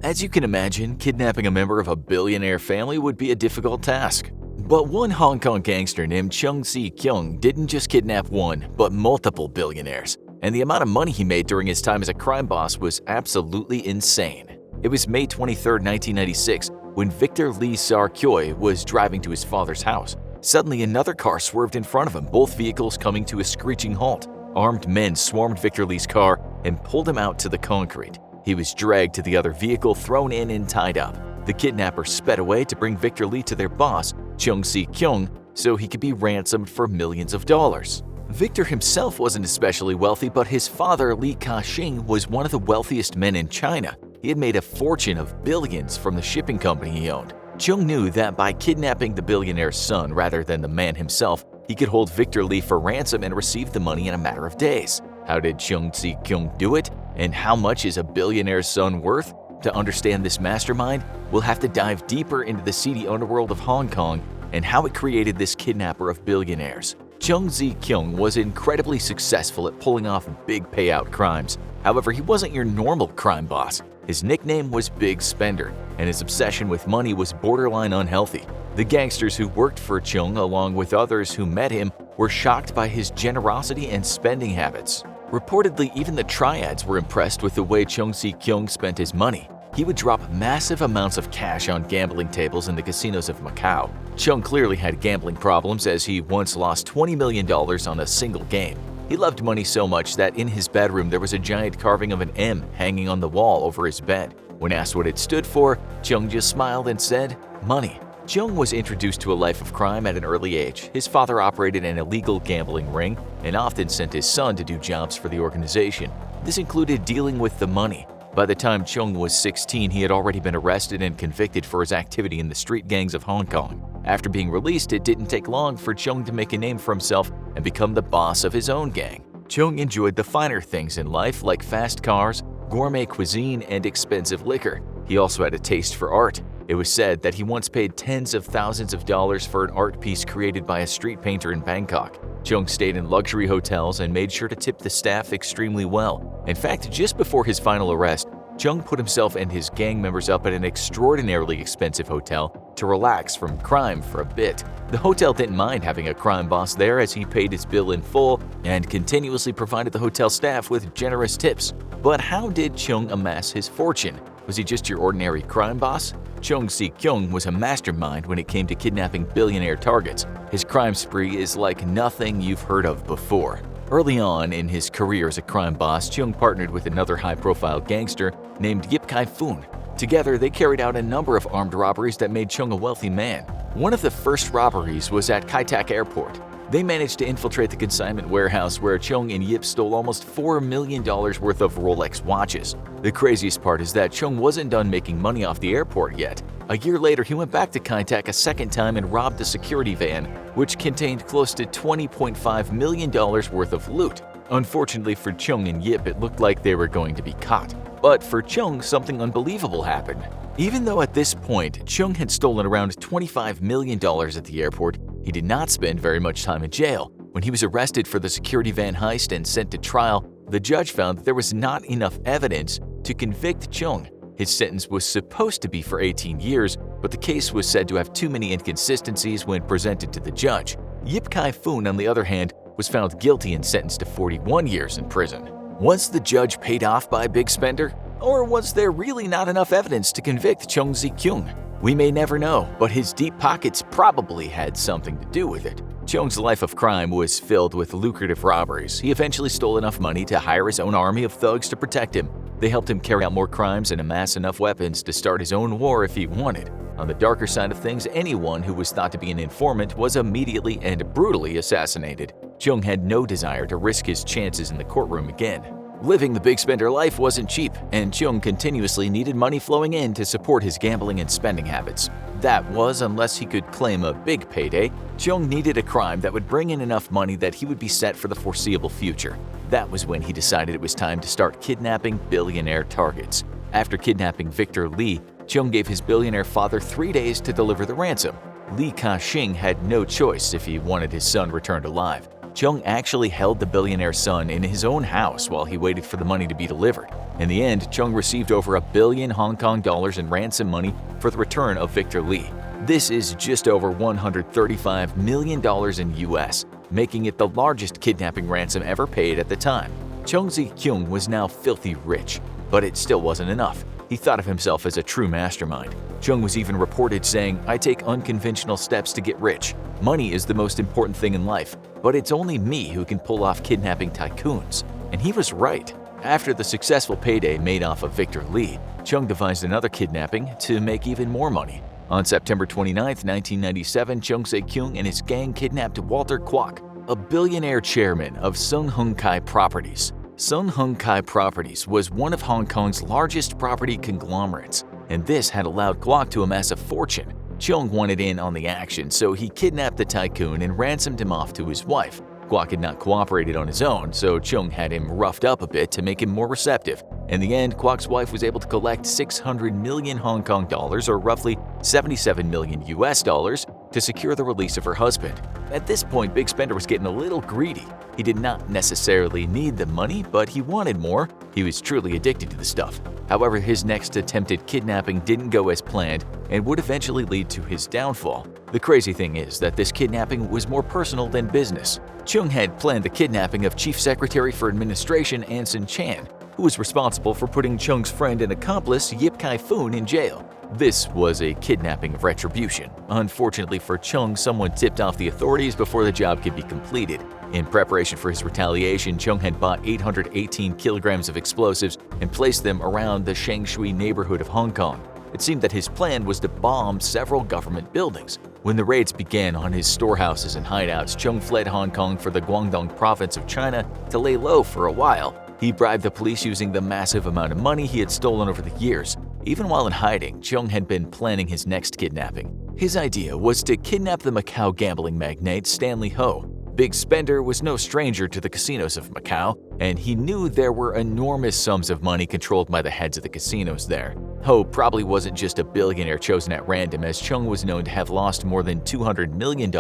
As you can imagine, kidnapping a member of a billionaire family would be a difficult task. But one Hong Kong gangster named Chung Si-kyung didn't just kidnap one, but multiple billionaires. And the amount of money he made during his time as a crime boss was absolutely insane. It was May 23, 1996, when Victor Lee Sar-kyoy was driving to his father's house. Suddenly, another car swerved in front of him, both vehicles coming to a screeching halt. Armed men swarmed Victor Lee's car and pulled him out to the concrete. He was dragged to the other vehicle, thrown in and tied up. The kidnapper sped away to bring Victor Lee to their boss, Chung Si-kyung, so he could be ransomed for millions of dollars. Victor himself wasn't especially wealthy, but his father, Li Ka-shing, was one of the wealthiest men in China. He had made a fortune of billions from the shipping company he owned. Chung knew that by kidnapping the billionaire's son rather than the man himself, he could hold Victor Lee for ransom and receive the money in a matter of days. How did Chung Si-kyung do it? And how much is a billionaire's son worth? To understand this mastermind, we'll have to dive deeper into the seedy underworld of Hong Kong and how it created this kidnapper of billionaires. Chung Si-kyung was incredibly successful at pulling off big payout crimes. However, he wasn't your normal crime boss. His nickname was Big Spender, and his obsession with money was borderline unhealthy. The gangsters who worked for Chung, along with others who met him, were shocked by his generosity and spending habits. Reportedly, even the triads were impressed with the way Chung Si-kyung spent his money. He would drop massive amounts of cash on gambling tables in the casinos of Macau. Chung clearly had gambling problems, as he once lost $20 million on a single game. He loved money so much that in his bedroom there was a giant carving of an M hanging on the wall over his bed. When asked what it stood for, Chung just smiled and said, "Money." Chung was introduced to a life of crime at an early age. His father operated an illegal gambling ring and often sent his son to do jobs for the organization. This included dealing with the money. By the time Chung was 16, he had already been arrested and convicted for his activity in the street gangs of Hong Kong. After being released, it didn't take long for Chung to make a name for himself and become the boss of his own gang. Chung enjoyed the finer things in life, like fast cars, gourmet cuisine, and expensive liquor. He also had a taste for art. It was said that he once paid tens of thousands of dollars for an art piece created by a street painter in Bangkok. Chung stayed in luxury hotels and made sure to tip the staff extremely well. In fact, just before his final arrest, Chung put himself and his gang members up at an extraordinarily expensive hotel to relax from crime for a bit. The hotel didn't mind having a crime boss there, as he paid his bill in full and continuously provided the hotel staff with generous tips. But how did Chung amass his fortune? Was he just your ordinary crime boss? Chung Si-kyung was a mastermind when it came to kidnapping billionaire targets. His crime spree is like nothing you've heard of before. Early on in his career as a crime boss, Chung partnered with another high-profile gangster named Yip Kai-foon. Together, they carried out a number of armed robberies that made Chung a wealthy man. One of the first robberies was at Kai Tak Airport. They managed to infiltrate the consignment warehouse, where Chung and Yip stole almost $4 million worth of Rolex watches. The craziest part is that Chung wasn't done making money off the airport yet. A year later, he went back to Kai Tak a second time and robbed a security van, which contained close to $20.5 million worth of loot. Unfortunately for Chung and Yip, it looked like they were going to be caught. But for Chung, something unbelievable happened. Even though at this point, Chung had stolen around $25 million at the airport, he did not spend very much time in jail. When he was arrested for the security van heist and sent to trial, the judge found that there was not enough evidence to convict Chung. His sentence was supposed to be for 18 years, but the case was said to have too many inconsistencies when presented to the judge. Yip Kai-foon, on the other hand, was found guilty and sentenced to 41 years in prison. Was the judge paid off by Big Spender? Or was there really not enough evidence to convict Chung Si-kyung? We may never know, but his deep pockets probably had something to do with it. Chung's life of crime was filled with lucrative robberies. He eventually stole enough money to hire his own army of thugs to protect him. They helped him carry out more crimes and amass enough weapons to start his own war if he wanted. On the darker side of things, anyone who was thought to be an informant was immediately and brutally assassinated. Chung had no desire to risk his chances in the courtroom again. Living the Big Spender life wasn't cheap, and Chung continuously needed money flowing in to support his gambling and spending habits. That was, unless he could claim a big payday, Chung needed a crime that would bring in enough money that he would be set for the foreseeable future. That was when he decided it was time to start kidnapping billionaire targets. After kidnapping Victor Lee, Chung gave his billionaire father 3 days to deliver the ransom. Li Ka-shing had no choice if he wanted his son returned alive. Chung actually held the billionaire's son in his own house while he waited for the money to be delivered. In the end, Chung received over $1 billion Hong Kong dollars in ransom money for the return of Victor Li. This is just over $135 million in US, making it the largest kidnapping ransom ever paid at the time. Chung Zi-kyung was now filthy rich, but it still wasn't enough. He thought of himself as a true mastermind. Chung was even reported saying, "I take unconventional steps to get rich. Money is the most important thing in life, but it's only me who can pull off kidnapping tycoons." And he was right. After the successful payday made off of Victor Li, Chung devised another kidnapping to make even more money. On September 29, 1997, Chung Se-kyung and his gang kidnapped Walter Kwok, a billionaire chairman of Sun Hung Kai Properties. Sun Hung Kai Properties was one of Hong Kong's largest property conglomerates, and this had allowed Kwok to amass a fortune. Chung wanted in on the action, so he kidnapped the tycoon and ransomed him off to his wife. Kwok had not cooperated on his own, so Chung had him roughed up a bit to make him more receptive. In the end, Kwok's wife was able to collect 600 million Hong Kong dollars, or roughly 77 million US dollars, to secure the release of her husband. At this point, Big Spender was getting a little greedy. He did not necessarily need the money, but he wanted more. He was truly addicted to the stuff. However, his next attempted kidnapping didn't go as planned and would eventually lead to his downfall. The crazy thing is that this kidnapping was more personal than business. Chung had planned the kidnapping of Chief Secretary for Administration Anson Chan, who was responsible for putting Chung's friend and accomplice Yip Kai-foon in jail. This was a kidnapping of retribution. Unfortunately for Chung, someone tipped off the authorities before the job could be completed. In preparation for his retaliation, Chung had bought 818 kilograms of explosives and placed them around the Shengshui neighborhood of Hong Kong. It seemed that his plan was to bomb several government buildings. When the raids began on his storehouses and hideouts, Chung fled Hong Kong for the Guangdong province of China to lay low for a while. He bribed the police using the massive amount of money he had stolen over the years. Even while in hiding, Chung had been planning his next kidnapping. His idea was to kidnap the Macau gambling magnate Stanley Ho. Big Spender was no stranger to the casinos of Macau, and he knew there were enormous sums of money controlled by the heads of the casinos there. Ho probably wasn't just a billionaire chosen at random, as Chung was known to have lost more than $200 million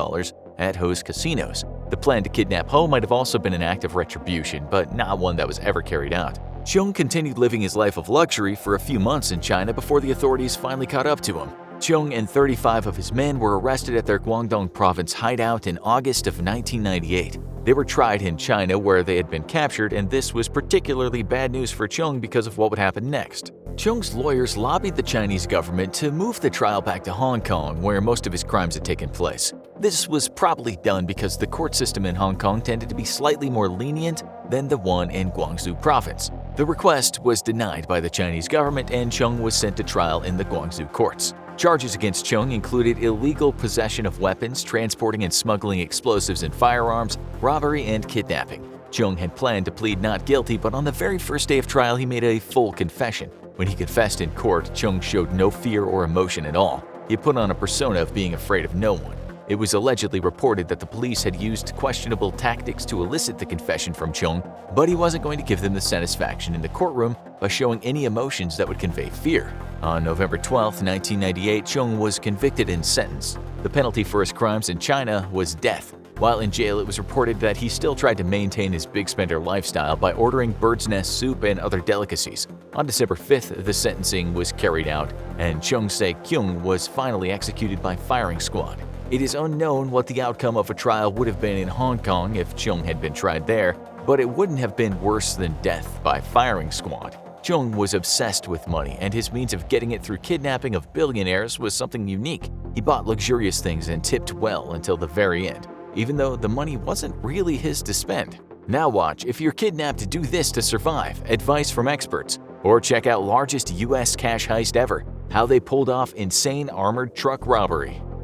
at Ho's casinos. The plan to kidnap Ho might have also been an act of retribution, but not one that was ever carried out. Chung continued living his life of luxury for a few months in China before the authorities finally caught up to him. Chung and 35 of his men were arrested at their Guangdong province hideout in August of 1998. They were tried in China where they had been captured, and this was particularly bad news for Chung because of what would happen next. Chung's lawyers lobbied the Chinese government to move the trial back to Hong Kong, where most of his crimes had taken place. This was probably done because the court system in Hong Kong tended to be slightly more lenient than the one in Guangzhou province. The request was denied by the Chinese government, and Chung was sent to trial in the Guangzhou courts. Charges against Chung included illegal possession of weapons, transporting and smuggling explosives and firearms, robbery, and kidnapping. Chung had planned to plead not guilty, but on the very first day of trial, he made a full confession. When he confessed in court, Chung showed no fear or emotion at all. He put on a persona of being afraid of no one. It was allegedly reported that the police had used questionable tactics to elicit the confession from Chung, but he wasn't going to give them the satisfaction in the courtroom by showing any emotions that would convey fear. On November 12, 1998, Chung was convicted and sentenced. The penalty for his crimes in China was death. While in jail, it was reported that he still tried to maintain his big spender lifestyle by ordering bird's nest soup and other delicacies. On December 5th, the sentencing was carried out, and Chung Se-kyung was finally executed by firing squad. It is unknown what the outcome of a trial would have been in Hong Kong if Chung had been tried there, but it wouldn't have been worse than death by firing squad. Chung was obsessed with money, and his means of getting it through kidnapping of billionaires was something unique. He bought luxurious things and tipped well until the very end, even though the money wasn't really his to spend. Now watch If You're Kidnapped, Do This to Survive, Advice from Experts, or check out largest US cash heist ever, how they pulled off insane armored truck robbery.